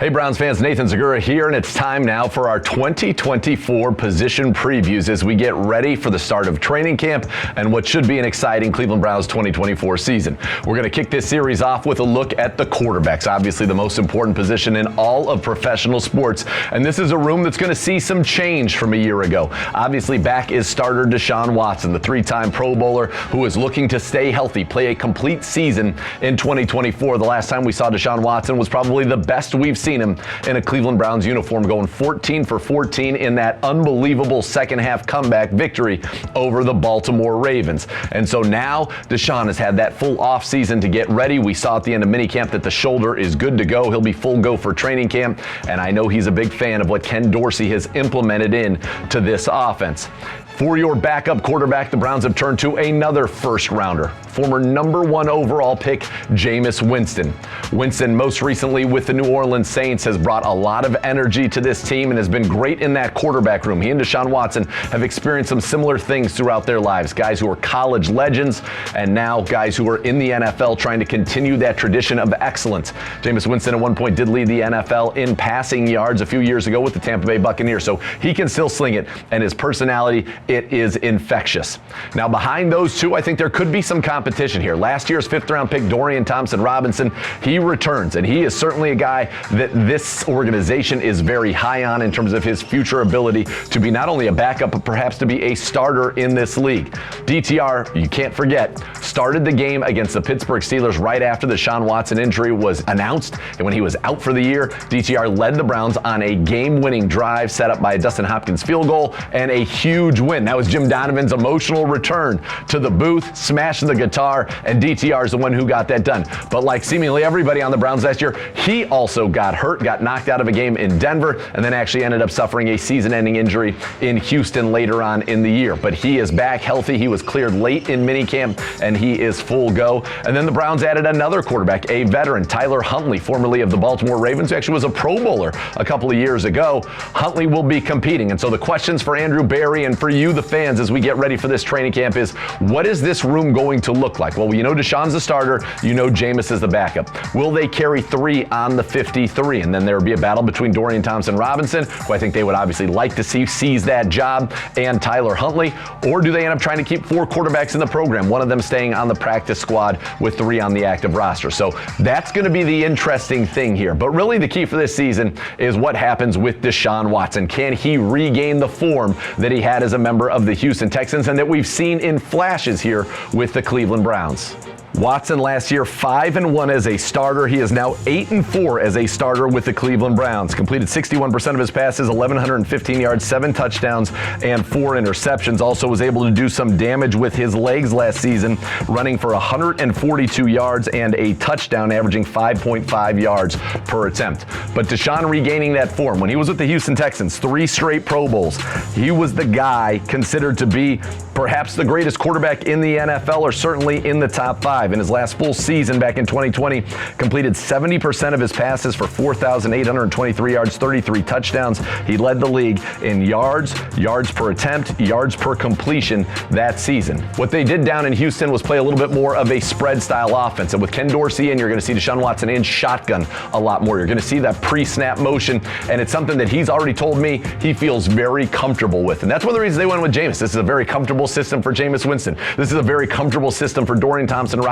Hey Browns fans, Nathan Zegura here, and it's time now for our 2024 position previews as we get ready for the start of training camp and what should be an exciting Cleveland Browns 2024 season. We're going to kick this series off with a look at the quarterbacks, obviously the most important position in all of professional sports, and this is a room that's going to see some change from a year ago. Obviously back is starter Deshaun Watson, the three-time Pro Bowler who is looking to stay healthy, play a complete season in 2024. The last time we saw Deshaun Watson was probably the best we've seen him in a Cleveland Browns uniform, going 14 for 14 in that unbelievable second half comeback victory over the Baltimore Ravens. And so now Deshaun has had that full off season to get ready. We saw at the end of minicamp that the shoulder is good to go. He'll be full go for training camp. And I know he's a big fan of what Ken Dorsey has implemented in to this offense. For your backup quarterback, the Browns have turned to another first rounder, former number 1 overall pick, Jameis Winston. Winston, most recently with the New Orleans Saints, has brought a lot of energy to this team and has been great in that quarterback room. He and Deshaun Watson have experienced some similar things throughout their lives. Guys who are college legends and now guys who are in the NFL trying to continue that tradition of excellence. Jameis Winston at one point did lead the NFL in passing yards a few years ago with the Tampa Bay Buccaneers, so he can still sling it, and his personality, it is infectious. Now behind those two, I think there could be some competition here. Last year's 5th round pick, Dorian Thompson-Robinson, he returns, and he is certainly a guy that this organization is very high on in terms of his future ability to be not only a backup, but perhaps to be a starter in this league. DTR, you can't forget, started the game against the Pittsburgh Steelers right after the Deshaun Watson injury was announced, and when he was out for the year, DTR led the Browns on a game-winning drive set up by a Dustin Hopkins field goal and a huge win. That was Jim Donovan's emotional return to the booth, smashing the guitar, and DTR is the one who got that done. But like seemingly everybody on the Browns last year, he also got hurt, got knocked out of a game in Denver, and then actually ended up suffering a season-ending injury in Houston later on in the year. But he is back healthy. He was cleared late in minicamp, and he is full go. And then the Browns added another quarterback, a veteran, Tyler Huntley, formerly of the Baltimore Ravens, who actually was a Pro Bowler a couple of years ago. Huntley will be competing. And so the questions for Andrew Berry and for you, the fans, as we get ready for this training camp is, what is this room going to look like? Well, you know Deshaun's the starter, you know Jameis is the backup. Will they carry 3 on the 53? And then there will be a battle between Dorian Thompson-Robinson, who I think they would obviously like to see seize that job, and Tyler Huntley, or do they end up trying to keep 4 quarterbacks in the program, one of them staying on the practice squad with 3 on the active roster? So that's going to be the interesting thing here. But really the key for this season is what happens with Deshaun Watson. Can he regain the form that he had as a member of the Houston Texans and that we've seen in flashes here with the Cleveland Browns? Watson last year 5-1 as a starter. He is now 8-4 as a starter with the Cleveland Browns. Completed 61% of his passes, 1,115 yards, 7 touchdowns, and 4 interceptions. Also was able to do some damage with his legs last season, running for 142 yards and a touchdown, averaging 5.5 yards per attempt. But Deshaun regaining that form. When he was with the Houston Texans, 3 straight Pro Bowls, he was the guy considered to be perhaps the greatest quarterback in the NFL, or certainly in the top 5. In his last full season back in 2020, completed 70% of his passes for 4,823 yards, 33 touchdowns. He led the league in yards, yards per attempt, yards per completion that season. What they did down in Houston was play a little bit more of a spread style offense. And with Ken Dorsey in, you're going to see Deshaun Watson in shotgun a lot more. You're going to see that pre-snap motion, and it's something that he's already told me he feels very comfortable with. And that's one of the reasons they went with Jameis. This is a very comfortable system for Jameis Winston. This is a very comfortable system for Dorian Thompson-Robinson,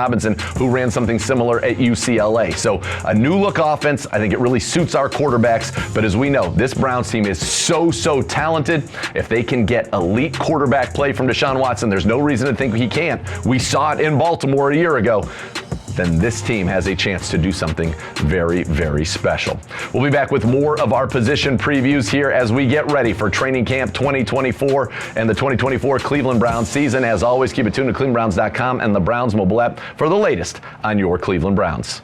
who ran something similar at UCLA. So a new look offense. I think it really suits our quarterbacks. But as we know, this Browns team is so talented. If they can get elite quarterback play from Deshaun Watson, there's no reason to think he can't. We saw it in Baltimore a year ago. Then this team has a chance to do something very special. We'll be back with more of our position previews here as we get ready for training camp 2024 and the 2024 Cleveland Browns season. As always, keep it tuned to clevelandbrowns.com and the Browns mobile app for the latest on your Cleveland Browns.